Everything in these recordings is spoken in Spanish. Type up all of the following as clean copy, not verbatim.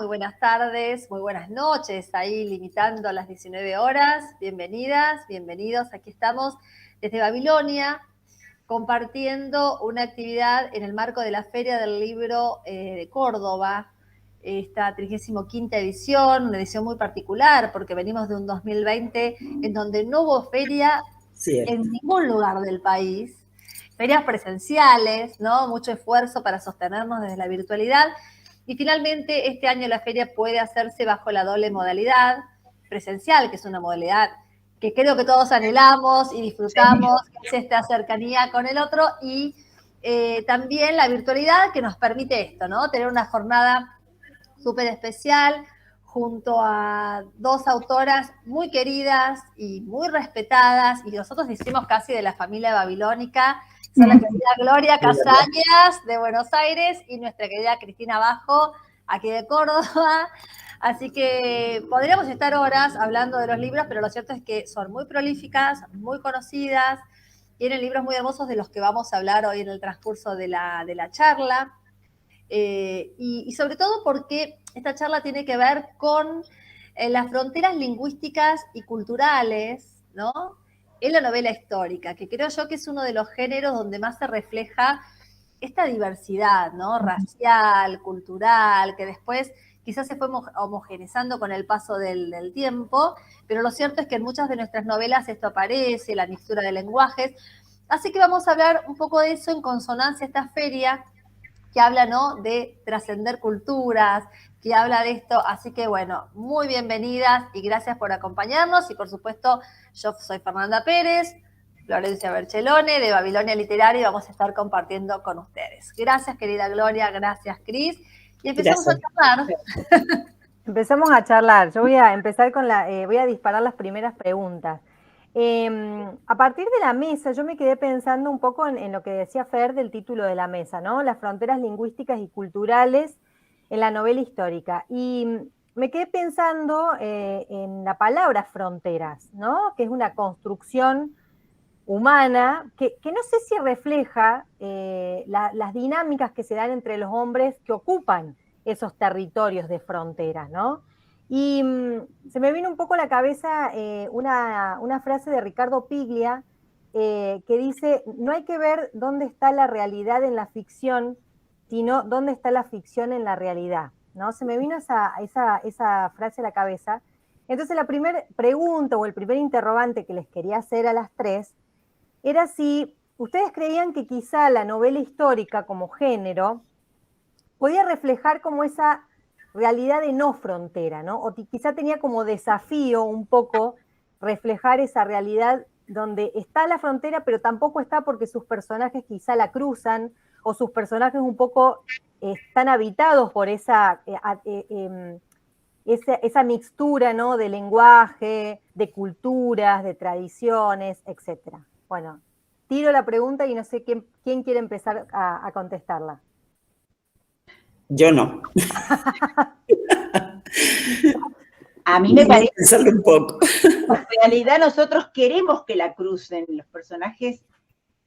muy buenas tardes, muy buenas noches, ahí limitando a las 19 horas. Bienvenidas, bienvenidos. Aquí estamos desde Babilonia compartiendo una actividad en el marco de la Feria del Libro de Córdoba, esta 35ª edición, una edición muy particular porque venimos de un 2020 en donde no hubo feria en ningún lugar del país. Ferias presenciales, ¿no? Mucho esfuerzo para sostenernos desde la virtualidad. Y finalmente, este año la feria puede hacerse bajo la doble modalidad presencial, que es una modalidad que creo que todos anhelamos y disfrutamos, que es esta cercanía con el otro, y también la virtualidad que nos permite esto, ¿no? Tener una jornada súper especial junto a dos autoras muy queridas y muy respetadas, y nosotros hicimos casi de la familia babilónica. Son la querida Gloria Casañas de Buenos Aires y nuestra querida Cristina Bajo, aquí de Córdoba. Así que podríamos estar horas hablando de los libros, pero lo cierto es que son muy prolíficas, muy conocidas, tienen libros muy hermosos de los que vamos a hablar hoy en el transcurso de la charla. Y sobre todo porque esta charla tiene que ver con las fronteras lingüísticas y culturales, ¿no? En la novela histórica, que creo yo que es uno de los géneros donde más se refleja esta diversidad, ¿no? Racial, cultural, que después quizás se fue homogeneizando con el paso del tiempo, pero lo cierto es que en muchas de nuestras novelas esto aparece, la mixtura de lenguajes. Así que vamos a hablar un poco de eso en consonancia a esta feria, que habla, ¿no?, de trascender culturas, que habla de esto. Así que, bueno, muy bienvenidas y gracias por acompañarnos. Y, por supuesto, yo soy Fernanda Pérez, Florencia Berchelone, de Babilonia Literaria, y vamos a estar compartiendo con ustedes. Gracias, querida Gloria, gracias, Cris. Y empezamos a charlar. Empezamos a charlar. Yo voy a empezar con voy a disparar las primeras preguntas. A partir de la mesa, yo me quedé pensando un poco en lo que decía Fer del título de la mesa, ¿no? Las fronteras lingüísticas y culturales en la novela histórica. Y me quedé pensando en la palabra fronteras, ¿no? Que es una construcción humana que no sé si refleja las dinámicas que se dan entre los hombres que ocupan esos territorios de fronteras, ¿no? Y se me vino un poco a la cabeza una frase de Ricardo Piglia que dice: no hay que ver dónde está la realidad en la ficción, sino dónde está la ficción en la realidad, ¿no? Se me vino esa frase a la cabeza. Entonces la primera pregunta o el primer interrogante que les quería hacer a las tres era si ustedes creían que quizá la novela histórica como género podía reflejar como esa realidad de no frontera, ¿no? O quizá tenía como desafío un poco reflejar esa realidad donde está la frontera, pero tampoco está porque sus personajes quizá la cruzan, o sus personajes un poco están habitados por esa mixtura, ¿no?, de lenguaje, de culturas, de tradiciones, etc. Bueno, tiro la pregunta y no sé quién quiere empezar a contestarla. Yo no. A mí me parece pensarlo un poco. En realidad nosotros queremos que la crucen. Los personajes,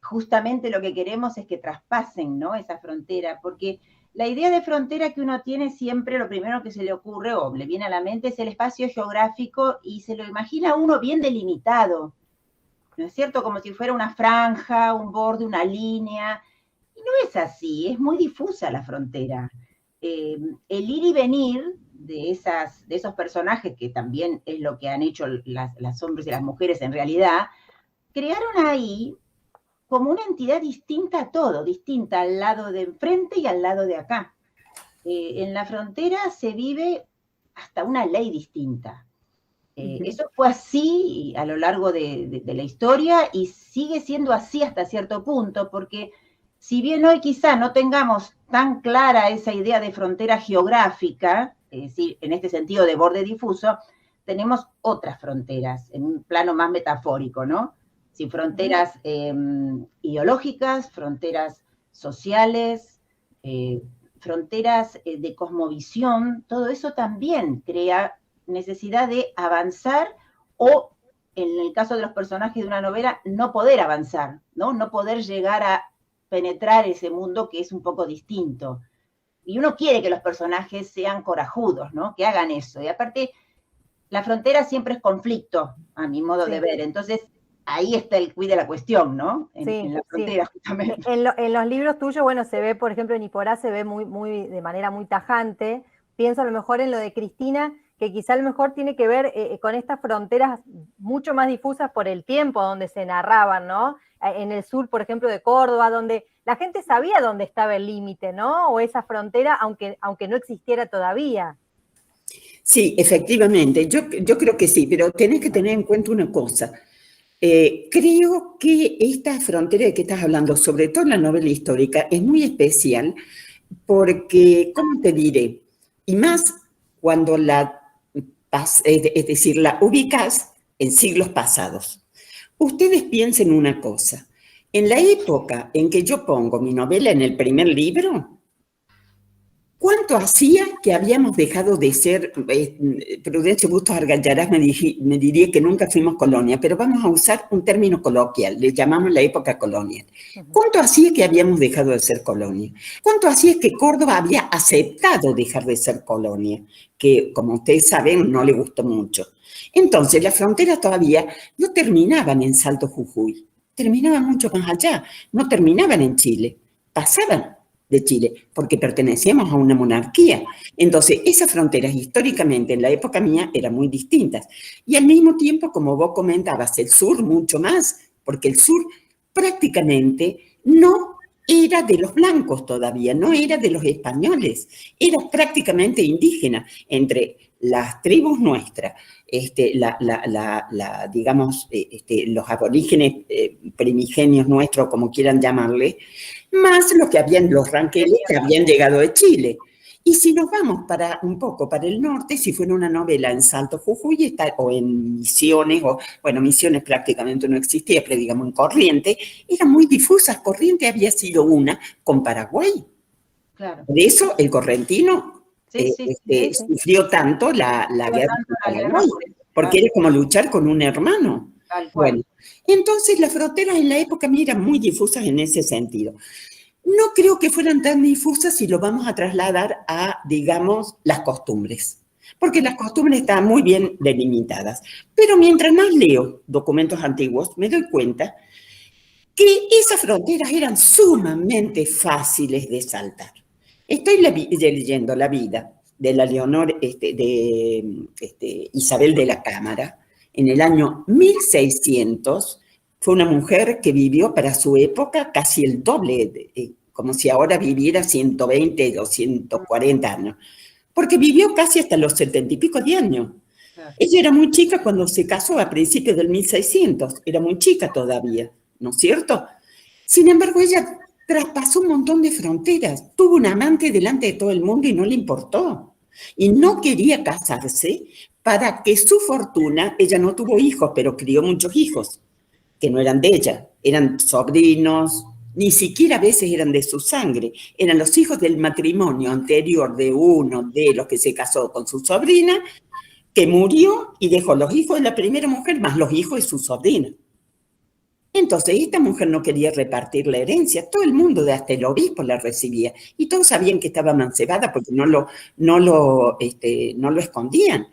justamente lo que queremos es que traspasen, ¿no?, esa frontera, porque la idea de frontera que uno tiene siempre, lo primero que se le ocurre o le viene a la mente es el espacio geográfico, y se lo imagina uno bien delimitado, ¿no es cierto? Como si fuera una franja, un borde, una línea. Y no es así, es muy difusa la frontera. El ir y venir de esos personajes, que también es lo que han hecho las hombres y las mujeres en realidad, crearon ahí como una entidad distinta a todo, distinta al lado de enfrente y al lado de acá. En la frontera se vive hasta una ley distinta. Eso fue así a lo largo de la historia y sigue siendo así hasta cierto punto, porque si bien hoy quizá no tengamos tan clara esa idea de frontera geográfica, es decir, en este sentido de borde difuso, tenemos otras fronteras, en un plano más metafórico, ¿no? Sí, fronteras ideológicas, fronteras sociales, fronteras de cosmovisión. Todo eso también crea necesidad de avanzar, o en el caso de los personajes de una novela, no poder avanzar, ¿no? No poder llegar a penetrar ese mundo que es un poco distinto. Y uno quiere que los personajes sean corajudos, ¿no? Que hagan eso. Y aparte, la frontera siempre es conflicto, a mi modo de ver. Entonces, ahí está el quid de la cuestión, ¿no? En la frontera, justamente. En los libros tuyos, bueno, se ve, por ejemplo, en Iporá se ve de manera muy tajante. Pienso a lo mejor en lo de Cristina, que quizá a lo mejor tiene que ver con estas fronteras mucho más difusas por el tiempo donde se narraban, ¿no? En el sur, por ejemplo, de Córdoba, donde la gente sabía dónde estaba el límite, ¿no? O esa frontera, aunque no existiera todavía. Sí, efectivamente, yo creo que sí, pero tenés que tener en cuenta una cosa. Creo que esta frontera de que estás hablando, sobre todo en la novela histórica, es muy especial porque, ¿cómo te diré? Y más cuando es decir, la ubicas en siglos pasados. Ustedes piensen una cosa. En la época en que yo pongo mi novela en el primer libro, ¿cuánto hacía que habíamos dejado de ser? Prudencio Bustos Argallarás me diría que nunca fuimos colonia, pero vamos a usar un término coloquial, le llamamos la época colonial. ¿Cuánto hacía que habíamos dejado de ser colonia? ¿Cuánto hacía que Córdoba había aceptado dejar de ser colonia? Que, como ustedes saben, no le gustó mucho. Entonces, las fronteras todavía no terminaban en Salto Jujuy, terminaban mucho más allá, no terminaban en Chile, pasaban de Chile, porque pertenecíamos a una monarquía. Entonces, esas fronteras históricamente en la época mía eran muy distintas. Y al mismo tiempo, como vos comentabas, el sur mucho más, porque el sur prácticamente no era de los blancos todavía, no era de los españoles, era prácticamente indígena entre las tribus nuestras, digamos, los aborígenes primigenios nuestros, como quieran llamarle, más los ranqueles que habían llegado de Chile. Y si nos vamos un poco para el norte, si fuera una novela en Salto Jujuy o en Misiones, Misiones prácticamente no existía, pero digamos en Corrientes, eran muy difusas. Corrientes había sido una con Paraguay. Claro. Por eso el correntino sufrió tanto la guerra con Paraguay, porque era como luchar con un hermano. Bueno, entonces las fronteras en la época mía eran muy difusas en ese sentido. No creo que fueran tan difusas si lo vamos a trasladar a, digamos, las costumbres, porque las costumbres están muy bien delimitadas. Pero mientras más leo documentos antiguos, me doy cuenta que esas fronteras eran sumamente fáciles de saltar. Estoy leyendo la vida de la Leonor, de Isabel de la Cámara, en el año 1600, fue una mujer que vivió para su época casi el doble, como si ahora viviera 120 o 140 años, porque vivió casi hasta los 70 y pico de años. Ella era muy chica cuando se casó a principios del 1600, era muy chica todavía, ¿no es cierto? Sin embargo, ella traspasó un montón de fronteras, tuvo un amante delante de todo el mundo y no le importó. Y no quería casarse para que su fortuna, ella no tuvo hijos, pero crió muchos hijos, que no eran de ella, eran sobrinos, ni siquiera a veces eran de su sangre, eran los hijos del matrimonio anterior de uno de los que se casó con su sobrina, que murió y dejó los hijos de la primera mujer más los hijos de su sobrina. Entonces, esta mujer no quería repartir la herencia, todo el mundo, hasta el obispo, la recibía, y todos sabían que estaba mancebada porque no lo escondían.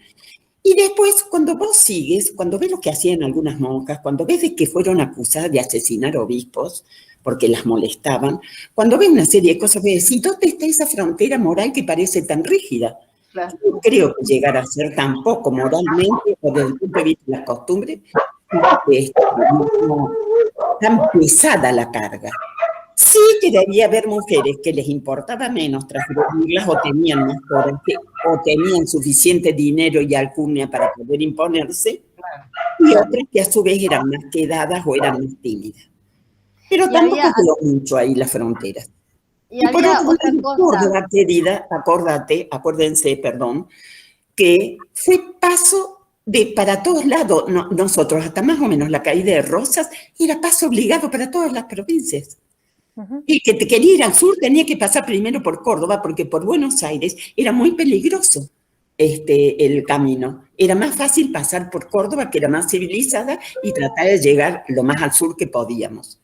Y después, cuando vos sigues, cuando ves lo que hacían algunas monjas, cuando ves de que fueron acusadas de asesinar obispos porque las molestaban, cuando ves una serie de cosas, ves decir, ¿dónde está esa frontera moral que parece tan rígida? Claro. No creo que llegar a ser tan poco moralmente, o desde el punto de vista de las costumbres, tan pesada la carga. Sí que debía haber mujeres que les importaba menos transgredirlas o tenían más coraje, o tenían suficiente dinero y alcurnia para poder imponerse, y otras que a su vez eran más quedadas o eran más tímidas. Pero tampoco quedó mucho ahí las fronteras. Y había otra cosa. Córdoba, querida, acuérdense, que fue paso para todos lados. Nosotros, hasta más o menos la caída de Rosas, era paso obligado para todas las provincias. El que quería ir al sur tenía que pasar primero por Córdoba, porque por Buenos Aires era muy peligroso el camino. Era más fácil pasar por Córdoba, que era más civilizada, y tratar de llegar lo más al sur que podíamos.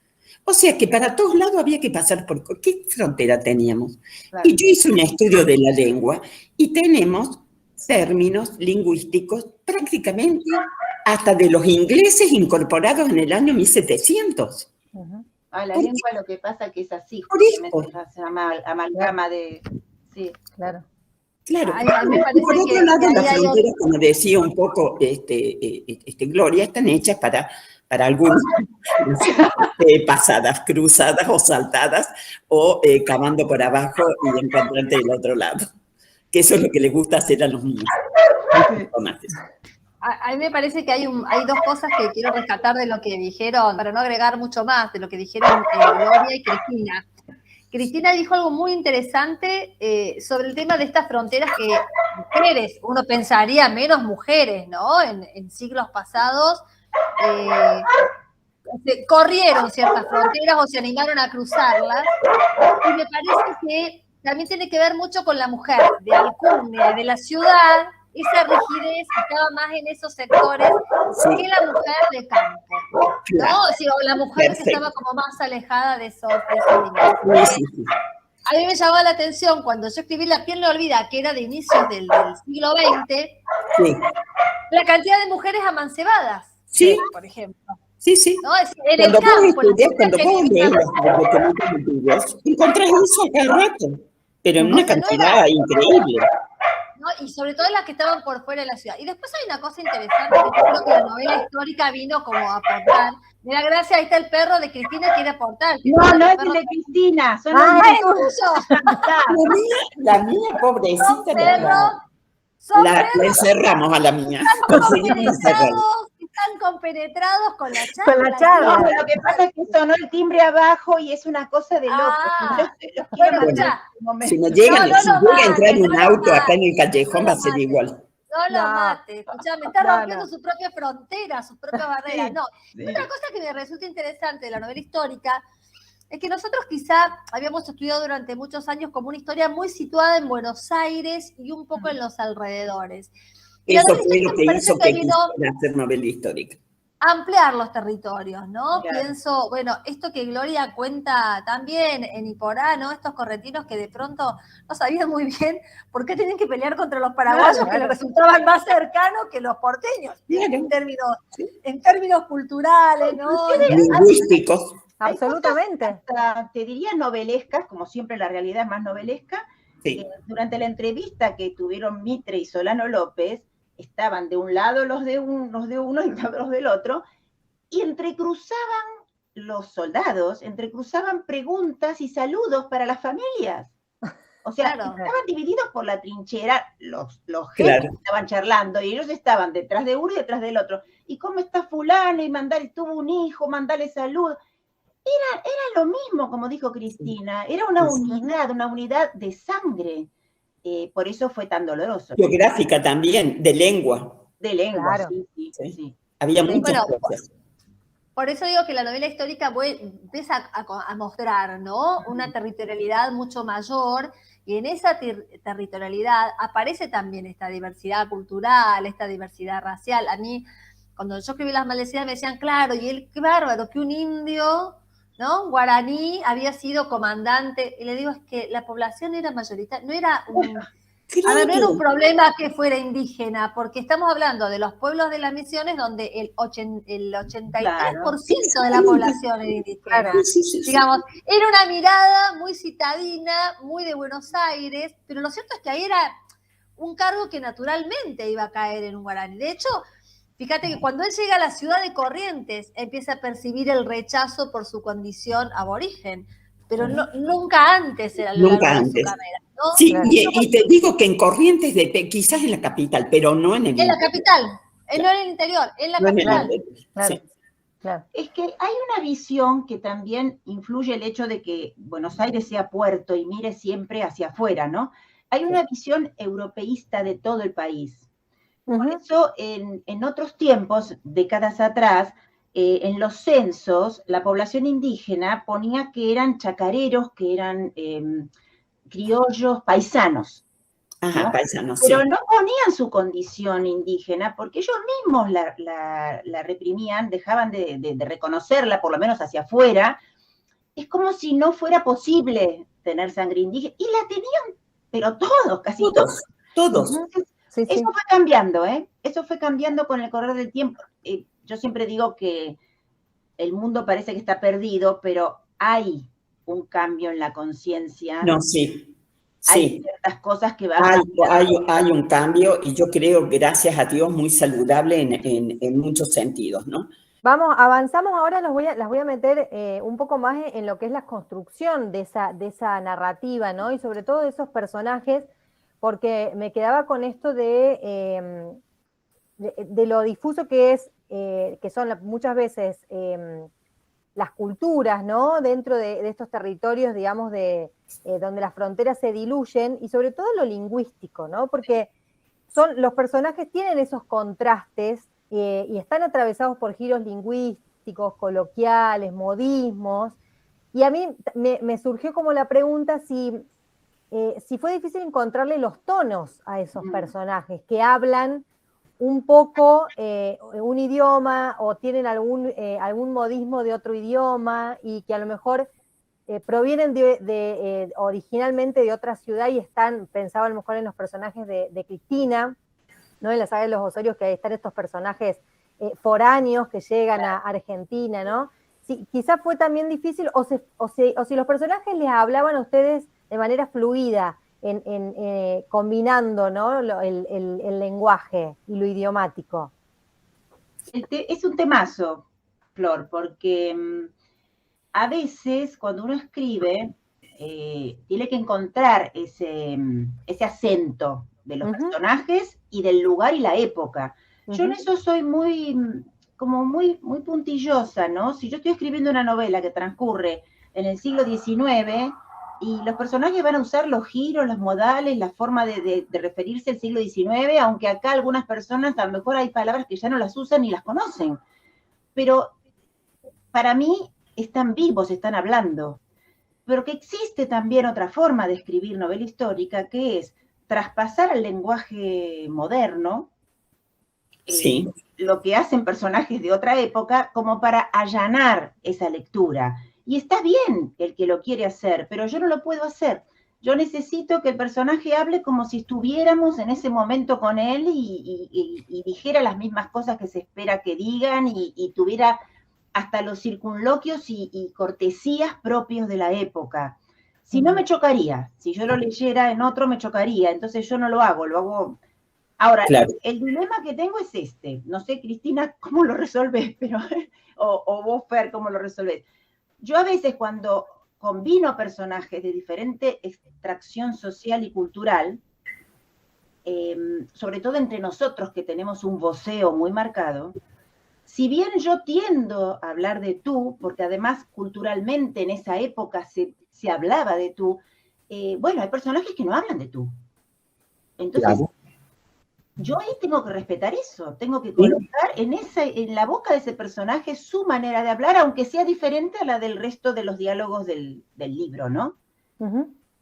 O sea que para todos lados había que pasar por... ¿Qué frontera teníamos? Claro. Y yo hice un estudio de la lengua y tenemos términos lingüísticos prácticamente hasta de los ingleses incorporados en el año 1700. La ¿Por lengua lo que pasa que es así, Por justamente se llama amalgama de... Sí. Claro. Claro. A mí me parece Por otro que lado, ahí las hay fronteras, como decía un poco Gloria, están hechas para algunas pasadas, cruzadas o saltadas, o cavando por abajo y encontrarte del otro lado. Que eso es lo que les gusta hacer a los niños. A mí me parece que hay dos cosas que quiero rescatar de lo que dijeron, para no agregar mucho más, de lo que dijeron Gloria y Cristina. Cristina dijo algo muy interesante sobre el tema de estas fronteras que mujeres, uno pensaría menos mujeres, ¿no? En siglos pasados corrieron ciertas fronteras o se animaron a cruzarlas. Y me parece que también tiene que ver mucho con la mujer de alcurnia, de la ciudad. Esa rigidez estaba más en esos sectores que la mujer de campo, ¿no? Sí, o la mujer que estaba como más alejada de esos límites. A mí me llamó la atención cuando yo escribí La piel no olvida, que era de inicios del siglo XX, la cantidad de mujeres amancebadas, por ejemplo. Sí. ¿No? Es en el campo, cuando vos lees los documentos antiguos, encontrás eso a cada rato, pero en una cantidad increíble. ¿no? Y sobre todo las que estaban por fuera de la ciudad. Y después hay una cosa interesante que yo creo que la novela histórica vino como a aportar. Mira, gracias, ahí está el perro de Cristina, quiere aportar. No es el de Cristina, son es tuyo. La mía, pobrecita, la encerramos a la mía. Están compenetrados con la charla. Con la charla. No, lo que pasa es que sonó el timbre abajo y es una cosa de loco. Si me llega a entrar en un auto acá en el callejón, va a ser igual. No lo mate, escuchame, está rompiendo su propia frontera, sus propias barreras. Otra cosa que me resulta interesante de la novela histórica es que nosotros quizá habíamos estudiado durante muchos años como una historia muy situada en Buenos Aires y un poco en los alrededores. Eso fue lo que hizo que quisiera hacer novela histórica. Ampliar los territorios, ¿no? Claro. Pienso, bueno, esto que Gloria cuenta también en Iporá, ¿no? Estos correntinos que de pronto no sabían muy bien por qué tenían que pelear contra los paraguayos, que les resultaban más cercanos que los porteños, en términos culturales, ¿no? Lingüísticos. Absolutamente. Te diría novelescas, como siempre la realidad es más novelesca. Durante la entrevista que tuvieron Mitre y Solano López, estaban de un lado los de uno y los del otro, y entrecruzaban los soldados, entrecruzaban preguntas y saludos para las familias. O sea, estaban divididos por la trinchera, los jefes estaban charlando, y ellos estaban detrás de uno y detrás del otro. ¿Y cómo está fulano? Y tuvo un hijo, mandale salud. Era lo mismo, como dijo Cristina, era una unidad de sangre. Por eso fue tan doloroso. Geográfica también, de lengua. De lengua, claro. Sí. Había muchas cosas. Por eso digo que la novela histórica empieza a mostrar, ¿no? Una territorialidad mucho mayor, y en esa territorialidad aparece también esta diversidad cultural, esta diversidad racial. A mí, cuando yo escribí Las Maldecidas, me decían, claro, y él, qué bárbaro, que un indio, ¿no? Guaraní había sido comandante, y le digo, es que la población era mayoritaria, no era no era un problema que fuera indígena, porque estamos hablando de los pueblos de las misiones donde el 83% de la población era indígena. Digamos, era una mirada muy citadina, muy de Buenos Aires, pero lo cierto es que ahí era un cargo que naturalmente iba a caer en un guaraní. De hecho, fíjate que cuando él llega a la ciudad de Corrientes, empieza a percibir el rechazo por su condición aborigen, pero nunca antes era lo largo de su carrera, ¿no? Sí, y te digo que en Corrientes, quizás en la capital, pero no en el interior. En la capital, no en el interior, en la capital. Claro. Es que hay una visión que también influye el hecho de que Buenos Aires sea puerto y mire siempre hacia afuera, ¿no? Hay una visión europeísta de todo el país. Por eso, en otros tiempos, décadas atrás, en los censos, la población indígena ponía que eran chacareros, que eran criollos, paisanos. Ajá, ¿no? paisanos, pero no ponían su condición indígena porque ellos mismos la reprimían, dejaban de reconocerla, por lo menos hacia afuera, es como si no fuera posible tener sangre indígena, y la tenían, pero todos, casi todos. Entonces, sí. Eso fue cambiando, eso fue cambiando con el correr del tiempo. Yo siempre digo que el mundo parece que está perdido, pero hay un cambio en la conciencia. No, sí. Hay ciertas cosas que van hay un cambio, y yo creo, gracias a Dios, muy saludable en muchos sentidos, ¿no? Vamos, avanzamos ahora, las voy a meter un poco más en lo que es la construcción de esa narrativa, ¿no? Y sobre todo de esos personajes, porque me quedaba con esto de lo difuso que es, que son muchas veces las culturas, ¿no? Dentro de estos territorios, digamos, donde las fronteras se diluyen, y sobre todo lo lingüístico, ¿no? Porque los personajes tienen esos contrastes y están atravesados por giros lingüísticos, coloquiales, modismos, y a mí me surgió como la pregunta si fue difícil encontrarle los tonos a esos personajes que hablan un poco un idioma o tienen algún modismo de otro idioma, y que a lo mejor provienen originalmente de otra ciudad y pensaba a lo mejor en los personajes de Cristina, ¿no? En la saga de los Osorios, que están estos personajes foráneos que llegan a Argentina, ¿no? Sí, quizás fue también difícil, o si los personajes les hablaban a ustedes de manera fluida, combinando, ¿no? el lenguaje y lo idiomático. Es un temazo, Flor, porque a veces cuando uno escribe tiene que encontrar ese acento de los personajes y del lugar y la época. Yo en eso soy muy puntillosa, ¿no? Si yo estoy escribiendo una novela que transcurre en el siglo XIX, y los personajes van a usar los giros, los modales, la forma de referirse al siglo XIX, aunque acá algunas personas, a lo mejor hay palabras que ya no las usan ni las conocen. Pero para mí están vivos, están hablando. Pero que existe también otra forma de escribir novela histórica, que es traspasar al lenguaje moderno, sí, lo que hacen personajes de otra época, como para allanar esa lectura. Y está bien el que lo quiere hacer, pero yo no lo puedo hacer. Yo necesito que el personaje hable como si estuviéramos en ese momento con él y dijera las mismas cosas que se espera que digan y tuviera hasta los circunloquios y cortesías propios de la época. Si no, me chocaría. Si yo lo leyera en otro, me chocaría. Entonces yo no lo hago. Ahora, claro, el dilema que tengo es este. No sé, Cristina, cómo lo resolvés, pero o vos, Fer, cómo lo resolvés. Yo a veces cuando combino personajes de diferente extracción social y cultural, sobre todo entre nosotros que tenemos un voceo muy marcado, si bien yo tiendo a hablar de tú, porque además culturalmente en esa época se hablaba de tú, bueno, hay personajes que no hablan de tú. Entonces, claro, yo ahí tengo que respetar eso, tengo que colocar en la boca de ese personaje su manera de hablar, aunque sea diferente a la del resto de los diálogos del libro, ¿no?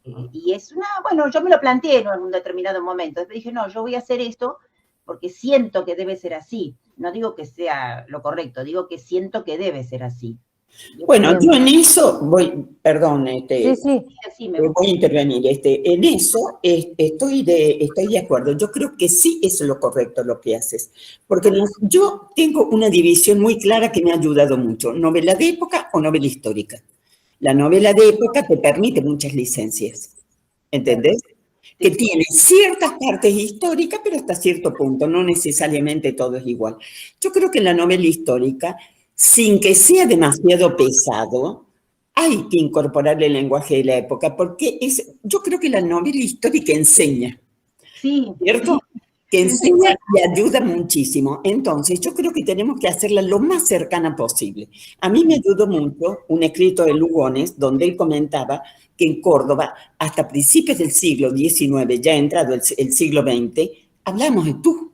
Y es bueno, yo me lo planteé en un determinado momento, después dije, no, yo voy a hacer esto porque siento que debe ser así, no digo que sea lo correcto, digo que siento que debe ser así. Bueno, yo en eso voy, perdón, voy a intervenir. En eso estoy de acuerdo. Yo creo que sí es lo correcto lo que haces. Porque yo tengo una división muy clara que me ha ayudado mucho. Novela de época o novela histórica. La novela de época te permite muchas licencias. ¿Entendés? Que tiene ciertas partes históricas, pero hasta cierto punto. No necesariamente todo es igual. Yo creo que la novela histórica, sin que sea demasiado pesado, hay que incorporar el lenguaje de la época, porque yo creo que la novela histórica enseña, ¿cierto? Sí. Que enseña y ayuda muchísimo. Entonces, yo creo que tenemos que hacerla lo más cercana posible. A mí me ayudó mucho un escrito de Lugones, donde él comentaba que en Córdoba, hasta principios del siglo XIX, ya entrado el siglo XX, hablamos de tú.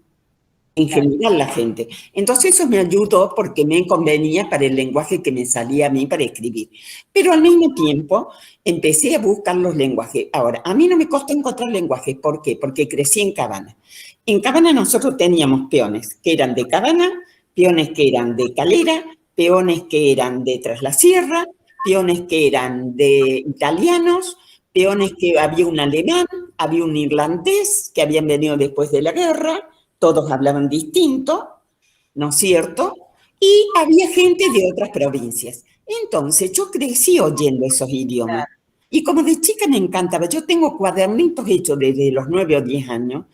En general la gente. Entonces eso me ayudó porque me convenía para el lenguaje que me salía a mí para escribir. Pero al mismo tiempo empecé a buscar los lenguajes. Ahora, a mí no me costó encontrar lenguajes. ¿Por qué? Porque crecí en Cabana. En Cabana nosotros teníamos peones que eran de Cabana, peones que eran de Calera, peones que eran de Tras la Sierra, peones que eran de italianos, peones que había un alemán, había un irlandés que habían venido después de la guerra, todos hablaban distinto, ¿no es cierto? Y había gente de otras provincias. Entonces yo crecí oyendo esos idiomas. Y como de chica me encantaba, yo tengo cuadernitos hechos desde los 9 o 10 años,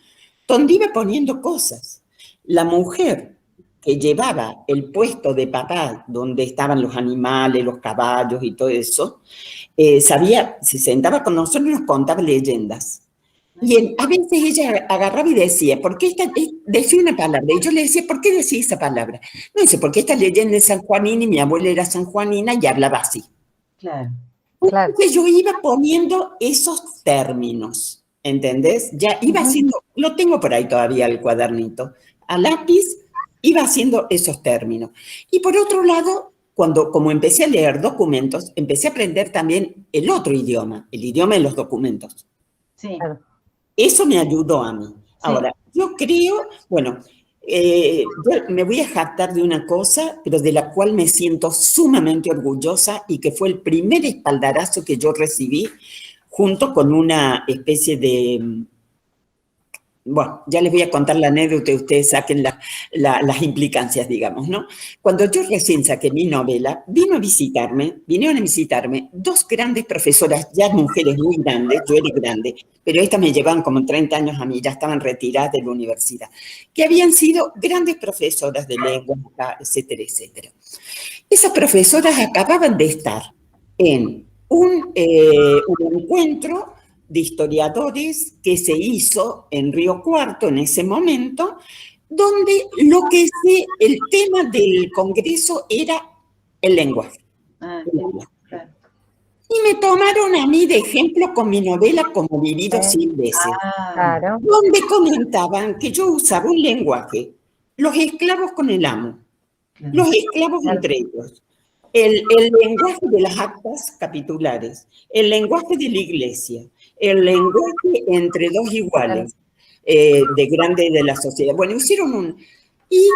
donde iba poniendo cosas. La mujer que llevaba el puesto de papá, donde estaban los animales, los caballos y todo eso, se sentaba con nosotros y nos contaba leyendas. Y a veces ella agarraba y decía, ¿por qué decía una palabra? Y yo le decía, ¿por qué decía esa palabra? No dice, porque esta leyenda es sanjuanina y mi abuela era sanjuanina y hablaba así. Claro. Entonces yo iba poniendo esos términos, ¿entendés? Ya iba haciendo, lo tengo por ahí todavía el cuadernito, a lápiz iba haciendo esos términos. Y por otro lado, como empecé a leer documentos, empecé a aprender también el otro idioma, el idioma de los documentos. Sí. Eso me ayudó a mí. Sí. Ahora, yo creo, bueno, yo me voy a jactar de una cosa, pero de la cual me siento sumamente orgullosa y que fue el primer espaldarazo que yo recibí junto con una especie de... Bueno, ya les voy a contar la anécdota y ustedes saquen las implicancias, digamos, ¿no? Cuando yo recién saqué mi novela, vinieron a visitarme dos grandes profesoras, ya mujeres muy grandes, yo era grande, pero estas me llevaban como 30 años a mí, ya estaban retiradas de la universidad, que habían sido grandes profesoras de lengua, etcétera, etcétera. Esas profesoras acababan de estar en un encuentro de historiadores que se hizo en Río Cuarto en ese momento, donde el tema del congreso era el lenguaje. Claro. Y me tomaron a mí de ejemplo con mi novela Como vivido 100 veces, Claro. donde comentaban que yo usaba un lenguaje, los esclavos con el amo, los esclavos entre ellos, el lenguaje de las actas capitulares, el lenguaje de la iglesia, el lenguaje entre dos iguales, de grande de la sociedad. Bueno, hicieron y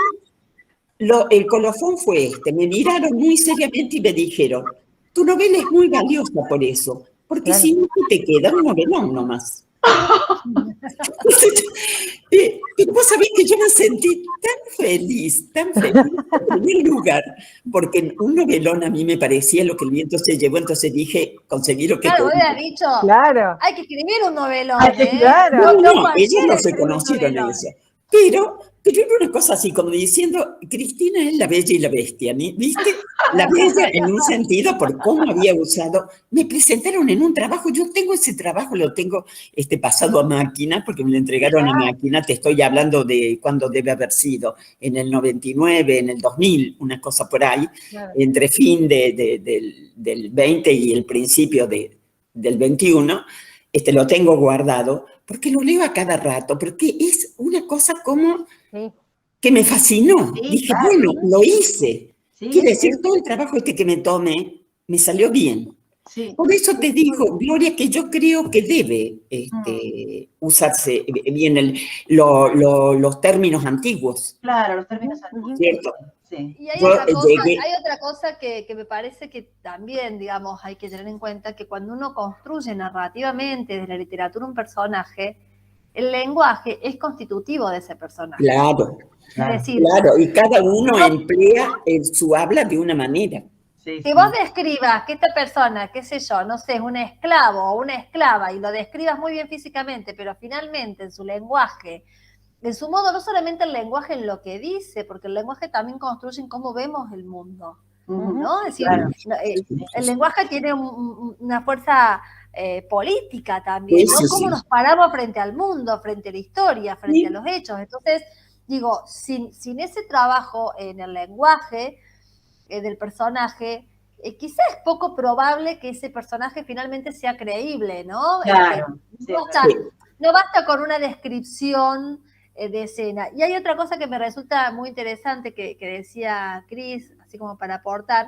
el colofón fue me miraron muy seriamente y me dijeron, tu novela es muy valiosa por eso, porque si no te queda un novelón nomás. Pero vos sabés que yo me sentí tan feliz en primer lugar, porque un novelón a mí me parecía lo que el viento se llevó, entonces dije, conseguí lo que Claro, vos habías dicho, hay que escribir un novelón, Claro. No, ellos no se conocieron eso. Pero era una cosa así, como diciendo, Cristina es la bella y la bestia, ¿viste? La bella en un sentido por cómo había usado. Me presentaron en un trabajo, yo tengo ese trabajo, lo tengo pasado a máquina, porque me lo entregaron a máquina, te estoy hablando de cuándo debe haber sido, en el 99, en el 2000, una cosa por ahí, entre fin del 20 y el principio del 21, lo tengo guardado, porque lo leo a cada rato, porque es una cosa como que me fascinó. Dije, bueno, lo hice. Quiere decir, todo el trabajo que me tomé, me salió bien. Por eso te digo, Gloria, que yo creo que debe usarse bien los términos antiguos. Claro, los términos antiguos. ¿Cierto? Sí. Y hay otra cosa que me parece que también, digamos, hay que tener en cuenta, que cuando uno construye narrativamente desde la literatura un personaje, el lenguaje es constitutivo de ese personaje. Claro, es decir, y cada uno emplea su habla de una manera. Si vos describas que esta persona, qué sé yo, no sé, es un esclavo o una esclava, y lo describas muy bien físicamente, pero finalmente en su lenguaje, en su modo, no solamente el lenguaje en lo que dice, porque el lenguaje también construye en cómo vemos el mundo, ¿no? Es decir, el lenguaje tiene una fuerza política también, ¿no? Cómo nos paramos frente al mundo, frente a la historia, frente a los hechos. Entonces, digo, sin ese trabajo en el lenguaje del personaje, quizás es poco probable que ese personaje finalmente sea creíble, ¿no? Claro. No basta con una descripción de escena. Y hay otra cosa que me resulta muy interesante que decía Cris, así como para aportar,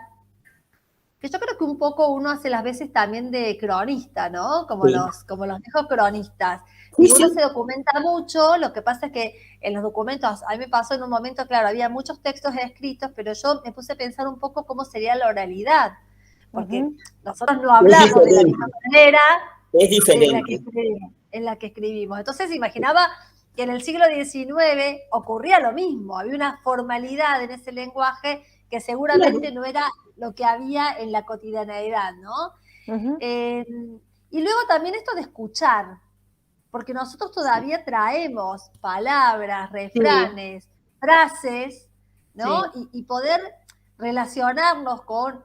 que yo creo que un poco uno hace las veces también de cronista, ¿no? Como los viejos cronistas. Y uno se documenta mucho, lo que pasa es que en los documentos, a mí me pasó en un momento, claro, había muchos textos escritos, pero yo me puse a pensar un poco cómo sería la oralidad. porque nosotros no hablamos de la misma manera es diferente en la que escribimos. Entonces imaginaba que en el siglo XIX ocurría lo mismo, había una formalidad en ese lenguaje que seguramente no era lo que había en la cotidianeidad, ¿no? Y luego también esto de escuchar, porque nosotros todavía traemos palabras, refranes, frases, ¿no? Y poder relacionarnos con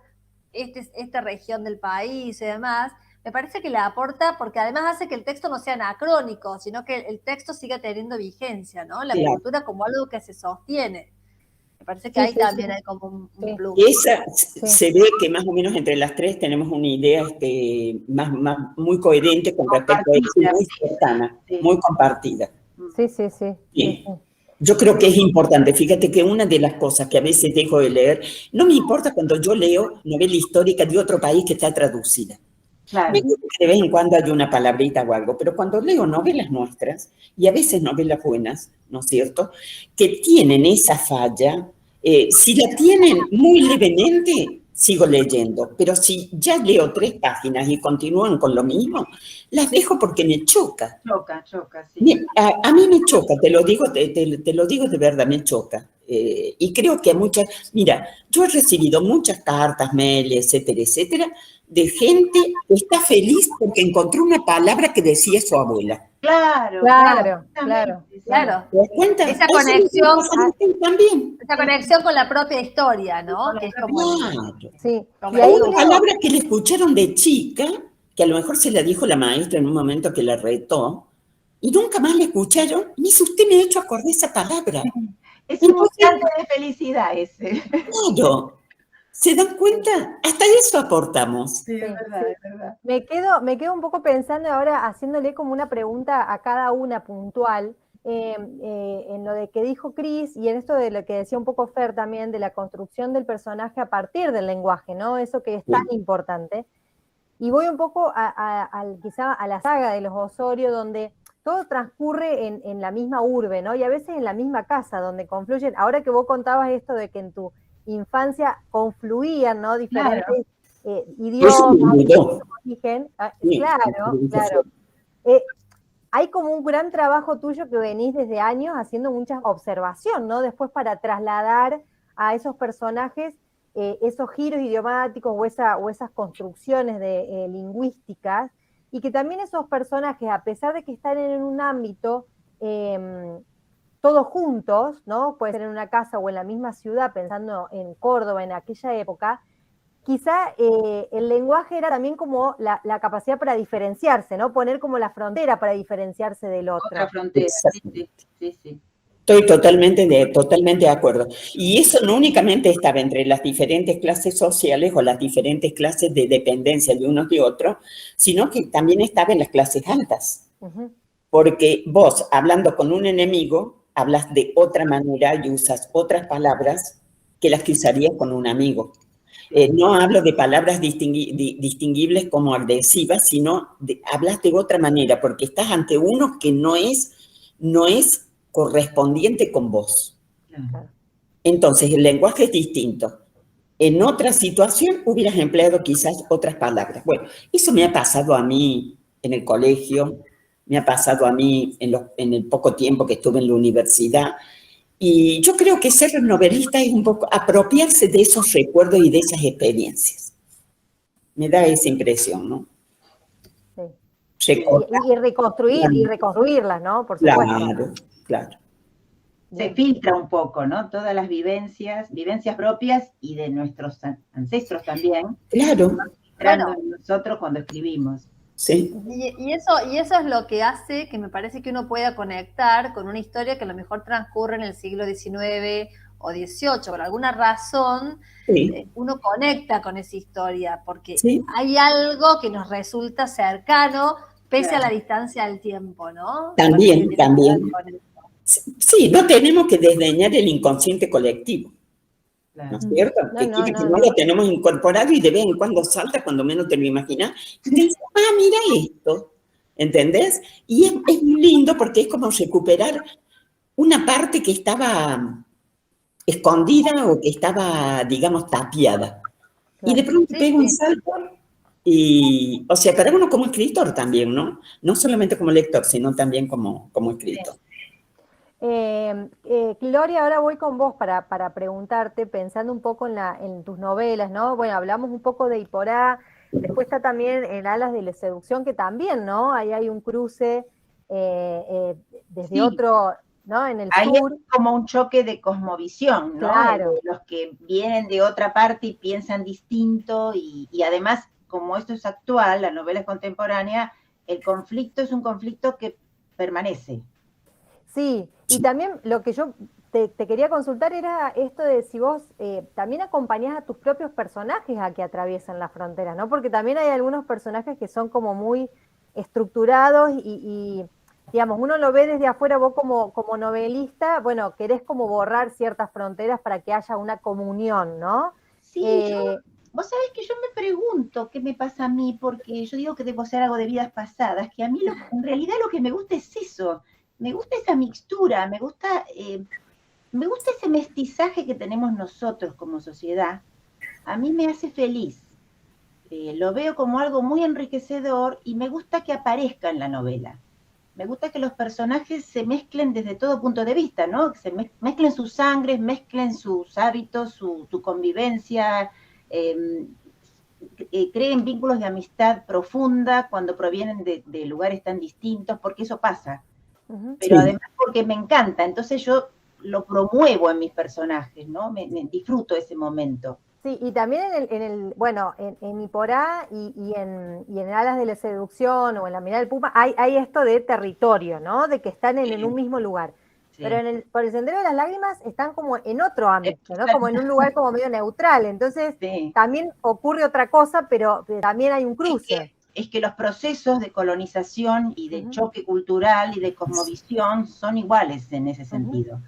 esta región del país y demás, me parece que le aporta, porque además hace que el texto no sea anacrónico, sino que el texto siga teniendo vigencia, ¿no? La cultura como algo que se sostiene. Me parece que ahí también hay como un plus. Se ve que más o menos entre las tres tenemos una idea muy coherente con respecto a eso, muy cercana, muy compartida. Sí. Yo creo que es importante. Fíjate que una de las cosas que a veces dejo de leer, no me importa cuando yo leo novela histórica de otro país que está traducida. Claro. Me gusta que de vez en cuando hay una palabrita o algo, pero cuando leo novelas nuestras, y a veces novelas buenas, ¿no es cierto?, que tienen esa falla, si la tienen muy levemente, sigo leyendo, pero si ya leo 3 páginas y continúan con lo mismo, las dejo porque me choca. Choca, sí. A mí me choca, te lo digo de verdad, me choca. Y creo que a muchas, mira, yo he recibido muchas cartas, mails, etcétera, etcétera, de gente que está feliz porque encontró una palabra que decía su abuela. Claro. ¿Te das cuenta? Esa conexión con la propia historia, ¿no? Que es como una palabra que le escucharon de chica, que a lo mejor se la dijo la maestra en un momento que la retó, y nunca más la escucharon, y dice, usted me ha hecho acordar esa palabra. Es un instante de felicidad ese. Claro. ¿Se dan cuenta? Hasta eso aportamos. Sí, es verdad. Me quedo un poco pensando ahora, haciéndole como una pregunta a cada una puntual, en lo de que dijo Cris y en esto de lo que decía un poco Fer también, de la construcción del personaje a partir del lenguaje, ¿no? Eso que es tan importante. Y voy un poco quizá a la saga de los Osorio, donde todo transcurre en la misma urbe, ¿no? Y a veces en la misma casa, donde confluyen. Ahora que vos contabas esto de que en tu infancia confluían, ¿no? Diferentes idiomas, origen. Claro. Hay como un gran trabajo tuyo que venís desde años haciendo mucha observación, ¿no? Después para trasladar a esos personajes esos giros idiomáticos o esas construcciones lingüísticas, y que también esos personajes, a pesar de que están en un ámbito todos juntos, ¿no? Puede ser en una casa o en la misma ciudad, pensando en Córdoba en aquella época, quizá el lenguaje era también como la capacidad para diferenciarse, ¿no? Poner como la frontera para diferenciarse del otro. Otra frontera, sí. Estoy totalmente de acuerdo. Y eso no únicamente estaba entre las diferentes clases sociales o las diferentes clases de dependencia de unos de otros, sino que también estaba en las clases altas. Porque vos, hablando con un enemigo, hablas de otra manera y usas otras palabras que las que usarías con un amigo. No hablo de palabras distinguibles como agresivas, sino hablas de otra manera, porque estás ante uno que no es correspondiente con vos. Entonces, el lenguaje es distinto. En otra situación hubieras empleado quizás otras palabras. Bueno, eso me ha pasado a mí en el colegio, me ha pasado a mí en el poco tiempo que estuve en la universidad. Y yo creo que ser novelista es un poco apropiarse de esos recuerdos y de esas experiencias. Me da esa impresión, ¿no? Sí. Y reconstruirlas, ¿no? Por supuesto. Claro. Se filtra un poco, ¿no? Todas las vivencias propias y de nuestros ancestros también. Claro. Entrando en nosotros cuando escribimos. Sí. Y eso es lo que hace que me parece que uno pueda conectar con una historia que a lo mejor transcurre en el siglo XIX o XVIII. Por alguna razón, uno conecta con esa historia, porque hay algo que nos resulta cercano, pese a la distancia del tiempo, ¿no? También. Sí, no tenemos que desdeñar el inconsciente colectivo. ¿No es cierto? Que no lo tenemos incorporado y de vez en cuando salta, cuando menos te lo imaginas, y te dices, mira esto, ¿entendés? Y es muy lindo porque es como recuperar una parte que estaba escondida o que estaba, digamos, tapiada. Y de pronto pega un salto y, o sea, para uno como escritor también, ¿no? No solamente como lector, sino también como escritor. Gloria, ahora voy con vos para preguntarte, pensando un poco en tus novelas, ¿no? Bueno, hablamos un poco de Iporá, después está también en Alas de la Seducción, que también, ¿no? Ahí hay un cruce desde otro, ¿no? En el ahí sur. es como un choque de cosmovisión, ¿no? Claro. Los que vienen de otra parte y piensan distinto, y además, como esto es actual, la novela es contemporánea, el conflicto es un conflicto que permanece. Sí, y también lo que yo te quería consultar era esto de si vos también acompañás a tus propios personajes a que atraviesen las fronteras, ¿no? Porque también hay algunos personajes que son como muy estructurados y digamos, uno lo ve desde afuera, vos como novelista, bueno, querés como borrar ciertas fronteras para que haya una comunión, ¿no? Sí, vos sabés que yo me pregunto qué me pasa a mí, porque yo digo que debo ser algo de vidas pasadas, que a mí en realidad lo que me gusta es eso, me gusta esa mixtura, me gusta ese mestizaje que tenemos nosotros como sociedad, a mí me hace feliz, lo veo como algo muy enriquecedor y me gusta que aparezca en la novela. Me gusta que los personajes se mezclen desde todo punto de vista, ¿no? Que se mezclen sus sangres, mezclen sus hábitos, su convivencia, creen vínculos de amistad profunda cuando provienen de lugares tan distintos, porque eso pasa. Pero Sí. además porque me encanta, entonces yo lo promuevo en mis personajes, ¿no? Me disfruto ese momento. Sí, y también en Iporá y en Alas de la Seducción o en La Mirada del Puma hay esto de territorio, ¿no? De que están en un mismo lugar. Sí. Pero por el Sendero de las Lágrimas están como en otro ámbito, ¿no? Como en un lugar como medio neutral. Entonces también ocurre otra cosa, pero también hay un cruce. Es que los procesos de colonización y de choque cultural y de cosmovisión son iguales en ese sentido.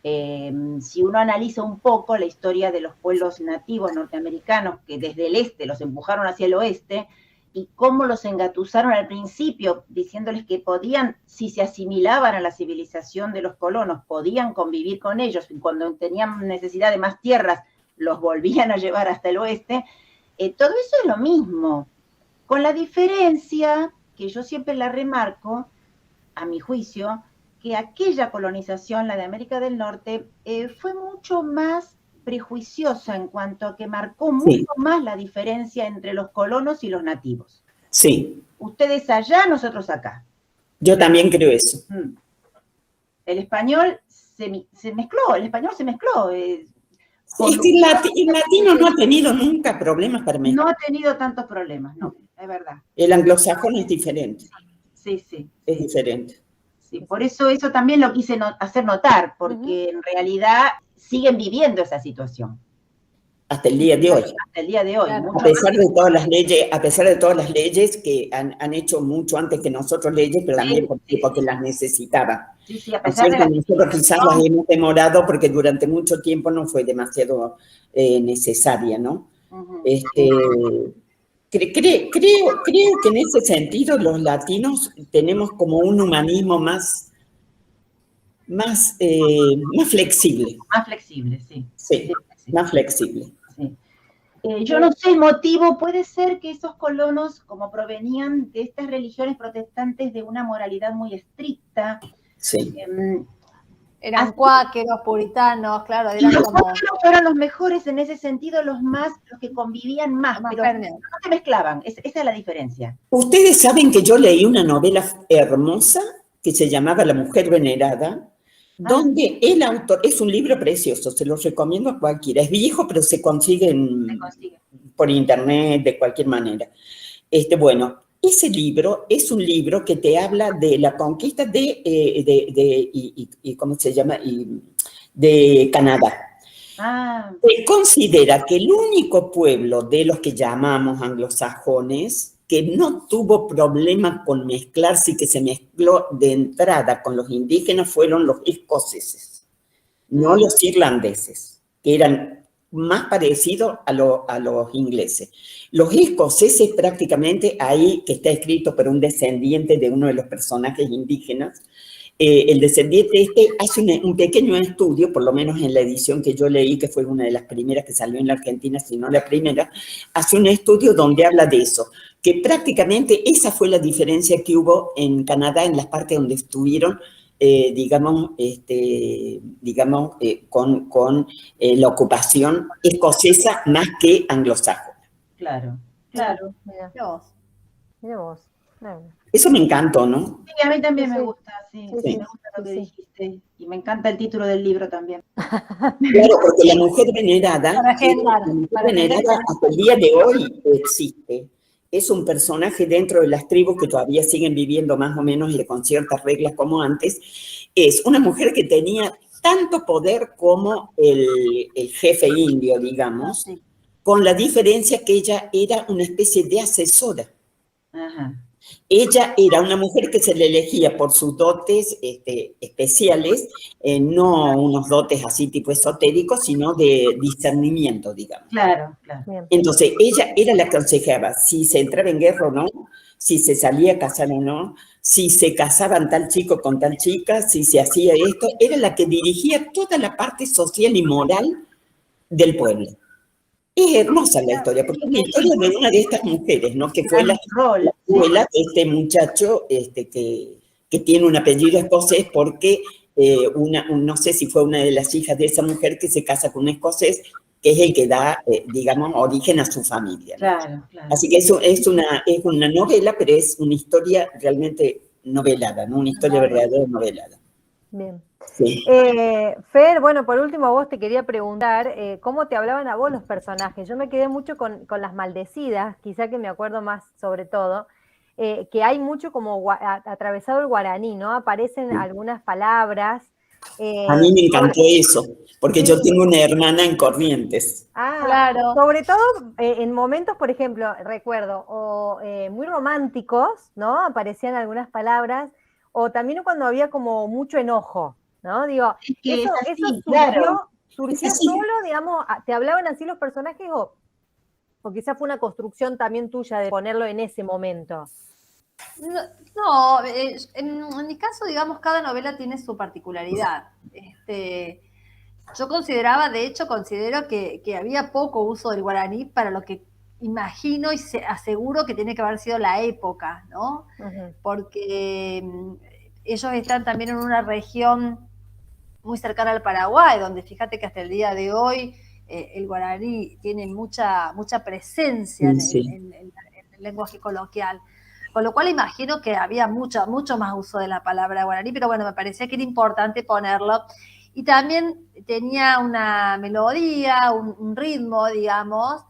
Si uno analiza un poco la historia de los pueblos nativos norteamericanos que desde el este los empujaron hacia el oeste y cómo los engatusaron al principio diciéndoles que podían, si se asimilaban a la civilización de los colonos, podían convivir con ellos y cuando tenían necesidad de más tierras los volvían a llevar hasta el oeste, todo eso es lo mismo, con la diferencia que yo siempre la remarco, a mi juicio, que aquella colonización, la de América del Norte, fue mucho más prejuiciosa en cuanto a que marcó mucho más la diferencia entre los colonos y los nativos. Sí. Ustedes allá, nosotros acá. Yo también creo eso. El español se mezcló. Es que el latino no ha tenido nunca problemas para mezclar. No ha tenido tantos problemas, no, es verdad. El anglosajón es diferente. Sí. Es diferente. Sí, por eso también lo quise hacer notar, porque en realidad siguen viviendo esa situación. Hasta el día de hoy. Hasta el día de hoy. Claro. A pesar de todas las leyes que han hecho mucho antes que nosotros leyes, pero también porque las necesitaban. Sí, a pesar de nosotros quizás las hemos demorado porque durante mucho tiempo no fue demasiado necesaria, ¿no? Creo que en ese sentido los latinos tenemos como un humanismo más flexible. Más flexible, sí. Sí, más flexible. Sí. Yo no sé el motivo, puede ser que esos colonos, como provenían de estas religiones protestantes de una moralidad muy estricta, eran cuáqueros, puritanos, claro. Eran los cuáqueros fueron los mejores en ese sentido, los que convivían más, pero no se mezclaban, esa es la diferencia. Ustedes saben que yo leí una novela hermosa que se llamaba La Mujer Venerada, donde el autor, es un libro precioso, se lo recomiendo a cualquiera, es viejo, pero se consigue por internet de cualquier manera. Ese libro es un libro que te habla de la conquista ¿cómo se llama? De Canadá. Se considera que el único pueblo de los que llamamos anglosajones que no tuvo problema con mezclarse y que se mezcló de entrada con los indígenas fueron los escoceses, no los irlandeses, que eran más parecidos a los ingleses. Los escoceses prácticamente, ahí que está escrito por un descendiente de uno de los personajes indígenas, el descendiente hace un pequeño estudio, por lo menos en la edición que yo leí, que fue una de las primeras que salió en la Argentina, si no la primera, hace un estudio donde habla de eso, que prácticamente esa fue la diferencia que hubo en Canadá, en las partes donde estuvieron, con la ocupación escocesa más que anglosajona. Claro. Mira vos. Claro. Eso me encantó, ¿no? Sí, a mí también Sí, me sí. gusta, sí, Sí, me gusta lo que dijiste. Y me encanta el título del libro también. Claro, porque la mujer venerada, Para agendar, hasta el día de hoy existe. Es un personaje dentro de las tribus que todavía siguen viviendo más o menos con ciertas reglas como antes. Es una mujer que tenía tanto poder como el jefe indio, digamos, Sí. con la diferencia que ella era una especie de asesora. Ajá. Ella era una mujer que se le elegía por sus dotes especiales, no unos dotes así tipo esotéricos, sino de discernimiento, digamos. Claro. Bien. Entonces, ella era la que aconsejaba si se entraba en guerra o no, si se salía a casar o no, si se casaban tal chico con tal chica, si se hacía esto. Era la que dirigía toda la parte social y moral del pueblo. Es hermosa la historia, porque es la historia de una de estas mujeres, ¿no? Que fue la abuela de este muchacho que tiene un apellido escocés porque no sé si fue una de las hijas de esa mujer que se casa con un escocés, que es el que da, digamos, origen a su familia, ¿no? Claro. Así que eso es una novela, pero es una historia realmente novelada, ¿no? Una historia verdadera novelada. Bien. Sí. Fer, bueno, por último a vos te quería preguntar, ¿cómo te hablaban a vos los personajes? Yo me quedé mucho con las maldecidas, quizá que me acuerdo más sobre todo, que hay mucho como atravesado el guaraní, ¿no? Aparecen algunas palabras. A mí me encantó eso, porque yo tengo una hermana en Corrientes. Claro. Sobre todo en momentos, por ejemplo, recuerdo, muy románticos, ¿no? Aparecían algunas palabras, o también cuando había como mucho enojo, ¿no? Digo, Es que eso es así, surgió, claro. surgió solo, digamos, ¿te hablaban así los personajes o quizás fue una construcción también tuya de ponerlo en ese momento? No, en mi caso, digamos, cada novela tiene su particularidad. Yo considero que había poco uso del guaraní para lo que imagino y aseguro que tiene que haber sido la época, ¿no? Uh-huh. Porque ellos están también en una región muy cercana al Paraguay, donde fíjate que hasta el día de hoy el guaraní tiene mucha presencia en el lenguaje coloquial. Con lo cual imagino que había mucho más uso de la palabra guaraní, pero bueno, me parecía que era importante ponerlo. Y también tenía una melodía, un ritmo, digamos,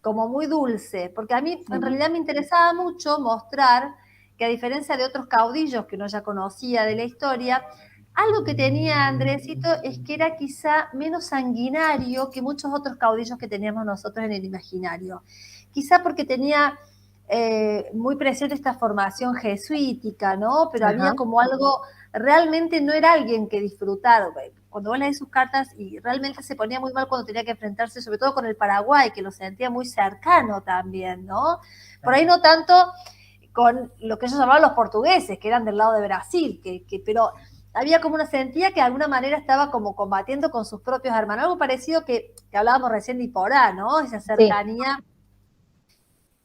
como muy dulce, porque a mí en realidad me interesaba mucho mostrar que a diferencia de otros caudillos que uno ya conocía de la historia, algo que tenía Andresito es que era quizá menos sanguinario que muchos otros caudillos que teníamos nosotros en el imaginario. Quizá porque tenía muy presente esta formación jesuítica, ¿no? Pero había como algo, realmente no era alguien que disfrutara. Cuando vos lees sus cartas, y realmente se ponía muy mal cuando tenía que enfrentarse, sobre todo con el Paraguay, que lo sentía muy cercano también, ¿no? Por ahí no tanto con lo que ellos llamaban los portugueses, que eran del lado de Brasil, pero había como una sentía que de alguna manera estaba como combatiendo con sus propios hermanos, algo parecido que hablábamos recién de Iporá, ¿no? Esa cercanía. Sí.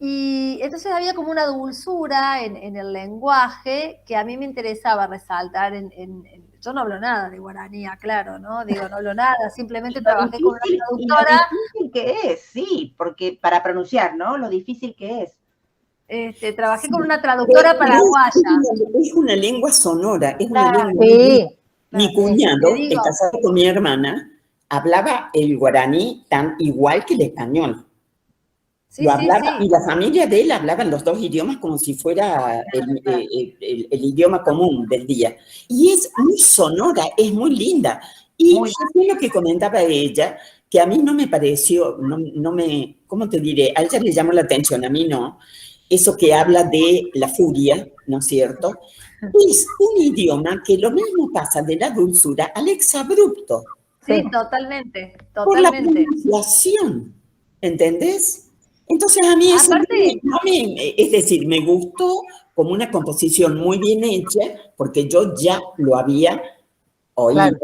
Y entonces había como una dulzura en el lenguaje que a mí me interesaba resaltar. Yo no hablo nada de guaraní, claro, ¿no? Digo, no hablo nada, simplemente trabajé con una traductora. Lo difícil que es, sí, porque para pronunciar, ¿no? Lo difícil que es. Trabajé con una traductora paraguaya. Es una lengua sonora, es una lengua. Sí. Mi cuñado, que casado con mi hermana, hablaba el guaraní tan igual que el español. Sí, lo hablaba, sí. Y la familia de él hablaban los dos idiomas como si fuera el idioma común del día. Y es muy sonora, es muy linda. Y es lo que comentaba ella, que a mí no me pareció, ¿cómo te diré? A ella le llamó la atención, a mí no. Eso que habla de la furia, ¿no es cierto? Es un idioma que lo mismo pasa de la dulzura al exabrupto. Sí, totalmente. Por la pronunciación, ¿entendés? Entonces a mí eso, Aparte, es decir, me gustó como una composición muy bien hecha, porque yo ya lo había oído. Claro.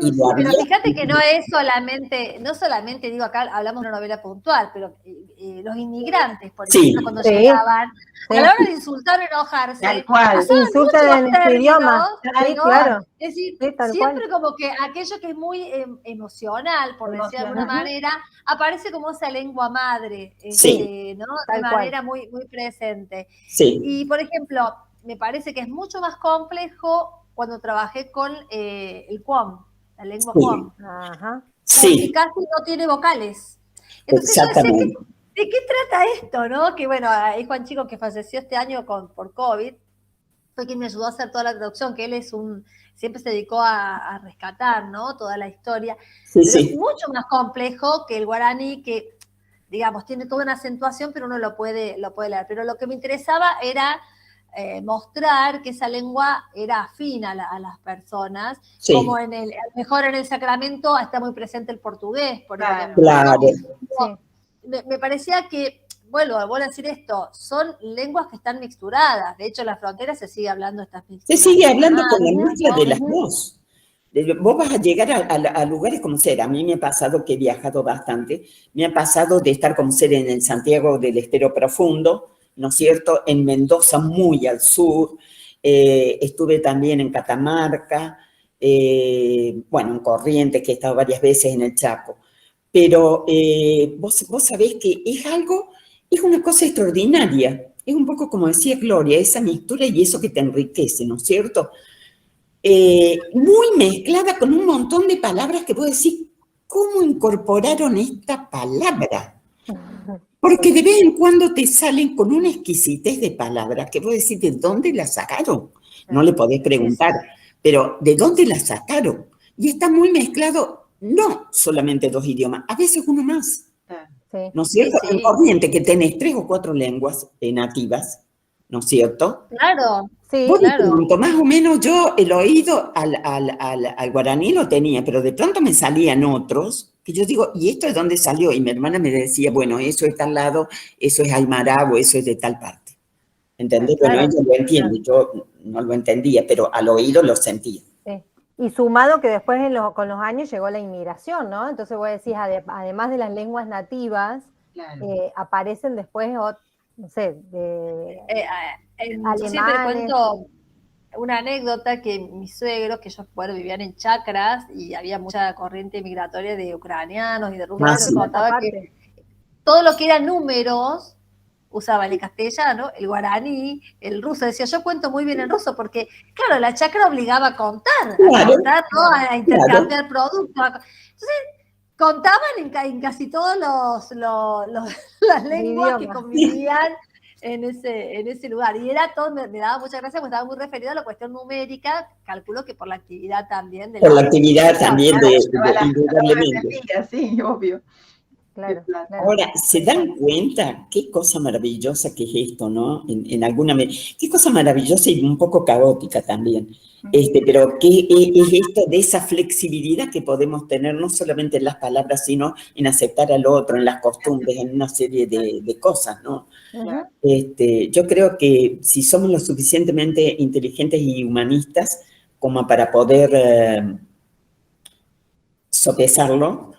Y lo pero había... fíjate que no es solamente, no solamente, digo, acá hablamos de una novela puntual, pero los inmigrantes, por Sí. ejemplo, cuando Sí. llegaban, Sí. a la hora de insultar o enojarse, Tal cual. usaban Insultan muchos en este términos, idioma. Sí, ¿no? claro. Es decir, Sí, tal siempre cual. como que aquello que es muy emocional, por decir de alguna Emocional. manera, aparece como esa lengua madre, Sí. ¿no? Tal De cual. manera muy, muy presente. Sí. Y, por ejemplo, me parece que es mucho más complejo cuando trabajé con el Qom, la lengua Sí. Qom, Ajá. porque Sí, casi no tiene vocales. Entonces yo decía, exactamente. ¿de qué trata esto, no? Que bueno, ahí Juan Chico, que falleció este año por COVID, fue quien me ayudó a hacer toda la traducción, que él es siempre se dedicó a rescatar, ¿no? Toda la historia. Sí, Pero es sí. mucho más complejo que el guaraní, que, digamos, tiene toda una acentuación, pero uno lo puede leer. Pero lo que me interesaba era mostrar que esa lengua era afín a las personas, Sí. como mejor en el Sacramento está muy presente el portugués, por Claro. ejemplo. Claro. Sí. Me parecía que, vuelvo a decir esto, son lenguas que están mixturadas. De hecho, en la frontera se sigue hablando estas Se mixturas. sigue hablando con la Ujú, mezcla de las ujú. dos. Vos vas a llegar a lugares como ser. A mí me ha pasado que he viajado bastante. Me ha pasado de estar como ser en el Santiago del Estero Profundo, ¿no es cierto? En Mendoza, muy al sur. Estuve también en Catamarca, bueno, en Corrientes, que he estado varias veces en el Chaco. Pero vos sabés que es una cosa extraordinaria. Es un poco como decía Gloria, esa mixtura y eso que te enriquece, ¿no es cierto? Muy mezclada con un montón de palabras que vos decís, ¿cómo incorporaron esta palabra? Porque de vez en cuando te salen con una exquisitez de palabras que vos decís, ¿de dónde la sacaron? No le podés preguntar, pero ¿de dónde la sacaron? Y está muy mezclado, no solamente dos idiomas, a veces uno más. Sí. ¿No es cierto? Sí, En sí. Corrientes, que tenés 3 o 4 lenguas nativas, ¿no es cierto? Claro, Sí, Vos claro. pregunto, más o menos yo el oído al guaraní lo tenía, pero de pronto me salían otros, que yo digo, ¿y esto de dónde salió? Y mi hermana me decía, bueno, eso es tal lado, eso es Aymara o eso es de tal parte. ¿Entendés? Claro. Bueno, ella lo entiende, yo no lo entendía, pero al oído lo sentía. Sí. Y sumado que después con los años llegó la inmigración, ¿no? Entonces vos decís, además de las lenguas nativas, Claro. aparecen después, no sé, Yo siempre alemanes. cuento una anécdota que mis suegros, que ellos vivían en chacras y había mucha corriente migratoria de ucranianos y de rusos, Ah, me sí. contaba que todo lo que eran números usaban el castellano, el guaraní, el ruso. Decía, yo cuento muy bien el ruso porque, claro, la chacra obligaba a contar, Claro, ¿no? A intercambiar productos. Entonces, contaban en casi todos las lenguas que Idiomas. convivían en ese lugar. Y era todo, me daba mucha gracia porque estaba muy referido a la cuestión numérica, calculo que por la actividad también de por la actividad también indudablemente. Sí, obvio. Claro, claro. Ahora, ¿se dan cuenta qué cosa maravillosa que es esto, no? En alguna qué cosa maravillosa y un poco caótica también. Pero ¿qué es esto de esa flexibilidad que podemos tener no solamente en las palabras, sino en aceptar al otro, en las costumbres, en una serie de cosas, ¿no? Ujú. Yo creo que si somos lo suficientemente inteligentes y humanistas como para poder sopesarlo,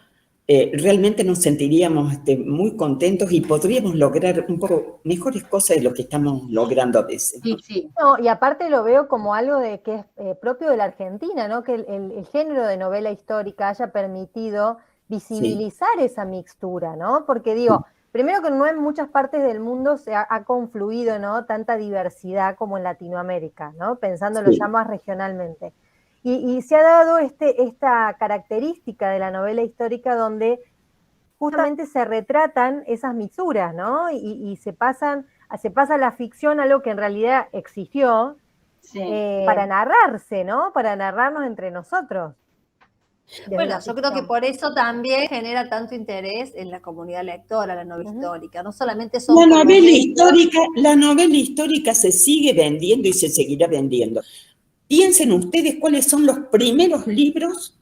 realmente nos sentiríamos muy contentos y podríamos lograr un poco mejores cosas de lo que estamos logrando a veces. Sí, sí. No, y aparte lo veo como algo de que es propio de la Argentina, ¿no? Que el género de novela histórica haya permitido visibilizar esa mixtura, ¿no? Porque digo, primero que no en muchas partes del mundo se ha confluido, ¿no? Tanta diversidad como en Latinoamérica, ¿no? Pensándolo ya más regionalmente. Y se ha dado esta característica de la novela histórica donde justamente se retratan esas mixturas, ¿no? Y se pasa la ficción a lo que en realidad existió para narrarse, ¿no? Para narrarnos entre nosotros. Bueno, yo creo que por eso también genera tanto interés en la comunidad lectora, la novela histórica. No solamente son la novela histórica se sigue vendiendo y se seguirá vendiendo. Piensen ustedes cuáles son los primeros libros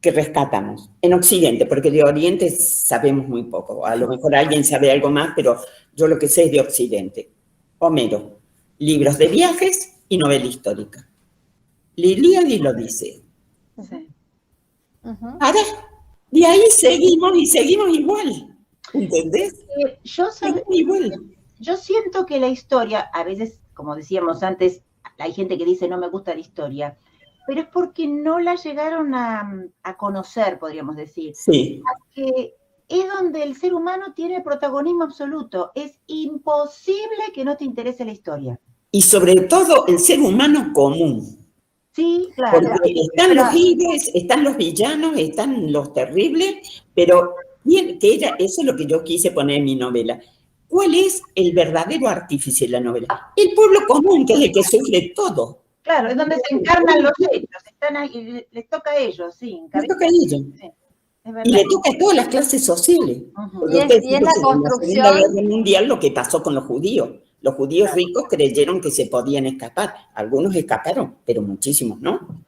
que rescatamos en Occidente, porque de Oriente sabemos muy poco. A lo mejor alguien sabe algo más, pero yo lo que sé es de Occidente. Homero, libros de viajes y novela histórica. La Ilíada y la Odisea. Sí. Ahora, de ahí seguimos y seguimos igual. ¿Entendés? Seguimos igual. Yo siento que la historia, a veces, como decíamos antes, hay gente que dice no me gusta la historia, pero es porque no la llegaron a conocer, podríamos decir. Sí. Que es donde el ser humano tiene protagonismo absoluto. Es imposible que no te interese la historia. Y sobre todo el ser humano común. Sí, claro. Porque están los héroes, están los villanos, están los terribles, pero bien, eso es lo que yo quise poner en mi novela. ¿Cuál es el verdadero artífice de la novela? El pueblo común, que es el que sufre todo. Claro, es donde se encarnan los hechos, están ahí, les toca a ellos, sí. Les toca a ellos. Sí, y le toca a todas las clases sociales. Y es la construcción. En la Segunda Guerra Mundial lo que pasó con los judíos. Los judíos ricos creyeron que se podían escapar. Algunos escaparon, pero muchísimos no.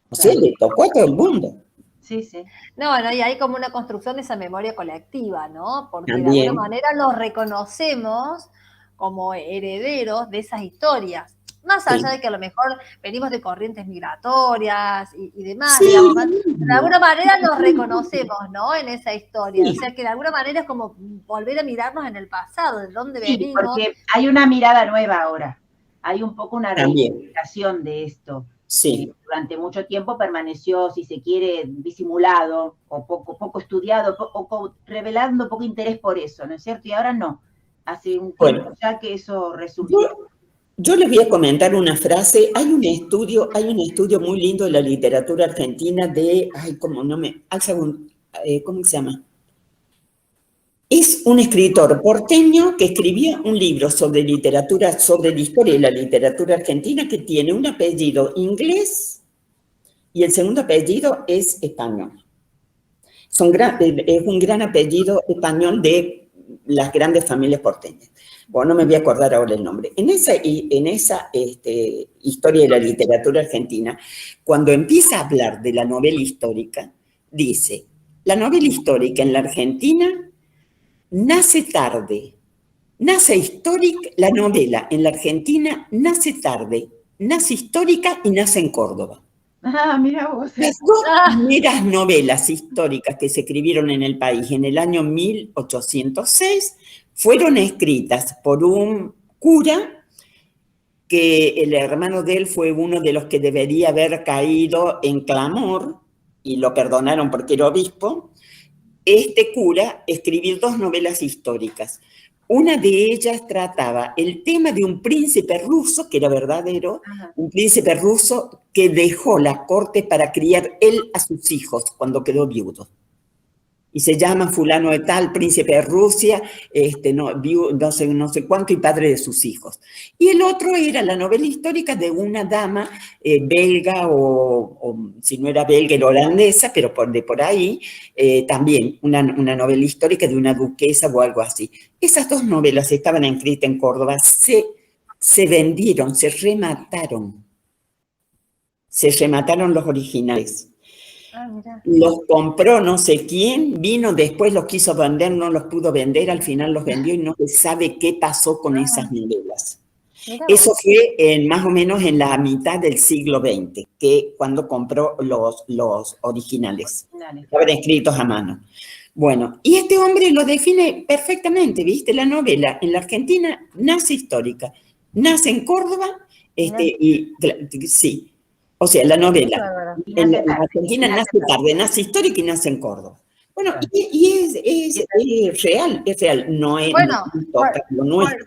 O sea, le tocó a todo el mundo. Sí, sí. No, y hay como una construcción de esa memoria colectiva, ¿no? Porque También. de alguna manera los reconocemos como herederos de esas historias. Más allá de que a lo mejor venimos de corrientes migratorias y demás, sí, digamos, de alguna manera nos reconocemos, ¿no? En esa historia. Sí. O sea que de alguna manera es como volver a mirarnos en el pasado, de dónde venimos. Porque hay una mirada nueva ahora. Hay un poco una reivindicación de esto. Sí. Durante mucho tiempo permaneció, si se quiere, disimulado o poco estudiado, o revelando poco interés por eso, ¿no es cierto? Y ahora no. Hace un tiempo ya que eso resultó. Yo les voy a comentar una frase. Hay un estudio muy lindo de la literatura argentina ¿cómo se llama? Es un escritor porteño que escribió un libro sobre literatura, sobre la historia de la literatura argentina, que tiene un apellido inglés y el segundo apellido es español. Es un gran apellido español de las grandes familias porteñas. Bueno, no me voy a acordar ahora el nombre. En esa historia de la literatura argentina, cuando empieza a hablar de la novela histórica, dice, la novela histórica en la Argentina nace tarde, nace histórica, la novela en la Argentina nace tarde, nace histórica y nace en Córdoba. Ah, mira vos. Las dos primeras novelas históricas que se escribieron en el país en el año 1806 fueron escritas por un cura que el hermano de él fue uno de los que debería haber caído en clamor y lo perdonaron porque era obispo. Este cura escribió dos novelas históricas. Una de ellas trataba el tema de un príncipe ruso, que era verdadero, un príncipe ruso que dejó la corte para criar él a sus hijos cuando quedó viudo. Y se llama fulano de tal, príncipe de Rusia, no sé cuánto, y padre de sus hijos. Y el otro era la novela histórica de una dama belga, o si no era belga, era holandesa, pero por ahí, también una novela histórica de una duquesa o algo así. Esas dos novelas estaban escritas en Córdoba, se vendieron, se remataron los originales. Los compró no sé quién, vino después, los quiso vender, no los pudo vender, al final los vendió y no se sabe qué pasó con esas novelas. Eso fue más o menos en la mitad del siglo XX, que cuando compró los originales, estaban escritos a mano. Bueno, y este hombre lo define perfectamente, ¿viste? La novela en la Argentina nace histórica, nace en Córdoba, sí. O sea, la novela en la Argentina nace tarde, nace histórica y nace en Córdoba. Bueno, y es real, no es lo nuestro.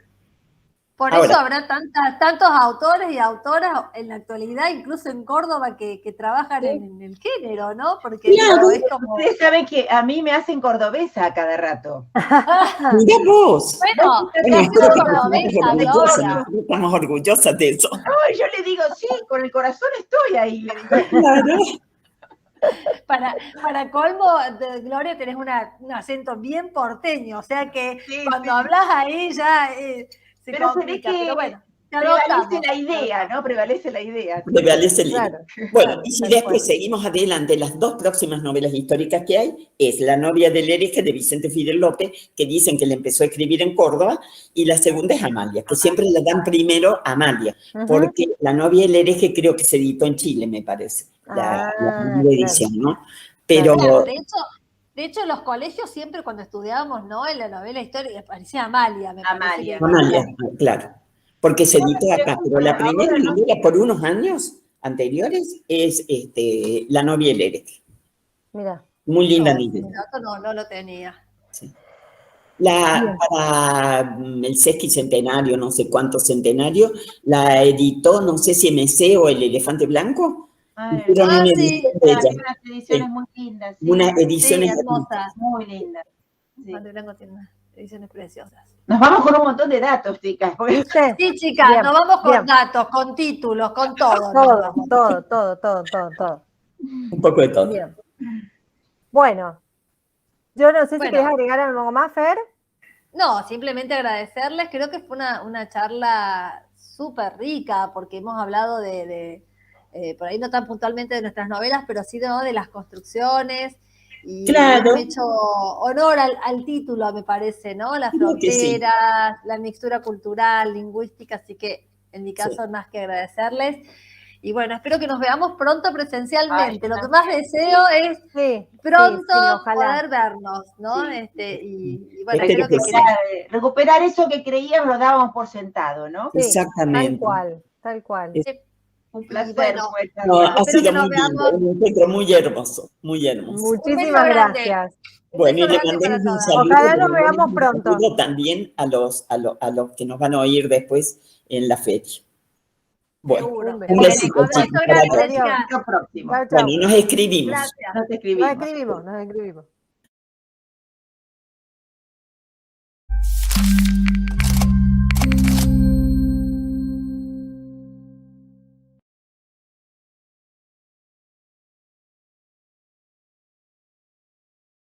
Por Ahora, eso habrá tantos autores y autoras en la actualidad, incluso en Córdoba, que trabajan en el género, ¿no? Porque claro, es como... Ustedes saben que a mí me hacen cordobesa a cada rato. Mira vos. Bueno, estamos orgullosas de eso. No, yo le digo, sí, con el corazón estoy ahí. Le digo. Claro. Para colmo, Gloria, tenés un acento bien porteño, o sea que cuando hablas ahí ya... pero se ve que pero bueno, prevalece la idea, ¿no? Prevalece la idea. Prevalece el libro. Claro, Bueno, claro, y si tal después cual. seguimos adelante, las dos próximas novelas históricas que hay es La novia del hereje de Vicente Fidel López, que dicen que le empezó a escribir en Córdoba, y la segunda es Amalia, que siempre le dan primero a Amalia, Ujú. porque La novia del hereje creo que se editó en Chile, me parece, la primera claro. edición, ¿no? Pero Claro, de hecho, en los colegios siempre cuando estudiábamos, ¿no? En la novela histórica aparecía Amalia, me parece que Amalia, claro, porque se editó acá, pero la primera ahora, ¿no? novela por unos años anteriores es La novia del hereje. Mira. Muy linda no, novela. ese dato no lo tenía. Sí. Bien. Para el sesquicentenario, no sé cuánto centenario, la editó, no sé si MC o El Elefante Blanco, hicieron una sí, edición de ella. Unas ediciones Sí, muy lindas. Sí, una sí, edición hermosa. muy lindas. Sí. Elefante Blanco tiene unas ediciones preciosas. Nos vamos con un montón de datos, chicas. Porque... ¿Viste? Sí, chicas, Bien, nos vamos con bien. datos, con títulos, con todo. Todo. un poco de todo. Bien. Bueno, yo no sé si Bueno. querés agregar algo más, Fer. No, simplemente agradecerles. Creo que fue una charla súper rica porque hemos hablado por ahí no tan puntualmente de nuestras novelas, pero sí de las construcciones. Y Claro. hemos hecho honor al título, me parece, ¿no? Las Creo que sí. fronteras, la mixtura cultural, lingüística, así que en mi caso Sí. más que agradecerles. Y bueno, espero que nos veamos pronto presencialmente. Ay, Lo que más deseo es Sí, pronto ojalá. poder vernos, ¿no? Sí. Y bueno, Espero creo que que sí. Recuperar eso que creíamos, lo dábamos por sentado, ¿no? Sí, Exactamente. tal cual. Un placer. bueno, fue esta No, charla. ha espero sido que nos muy lindo, veamos. un encuentro muy hermoso, muy hermoso. Muchísimas grande. gracias. Bueno, y beso le grande para mandemos un todas. saludo. Ojalá nos le mandemos veamos un pronto. saludo también a los que nos van a oír después en la feria. Bueno, Seguro. beso. un besito, Abrazo chicos, para grande, todos. Adiós. chicas. Hasta el próximo. Chao, chao. Bueno, nos escribimos. Gracias. Nos escribimos. Nos escribimos.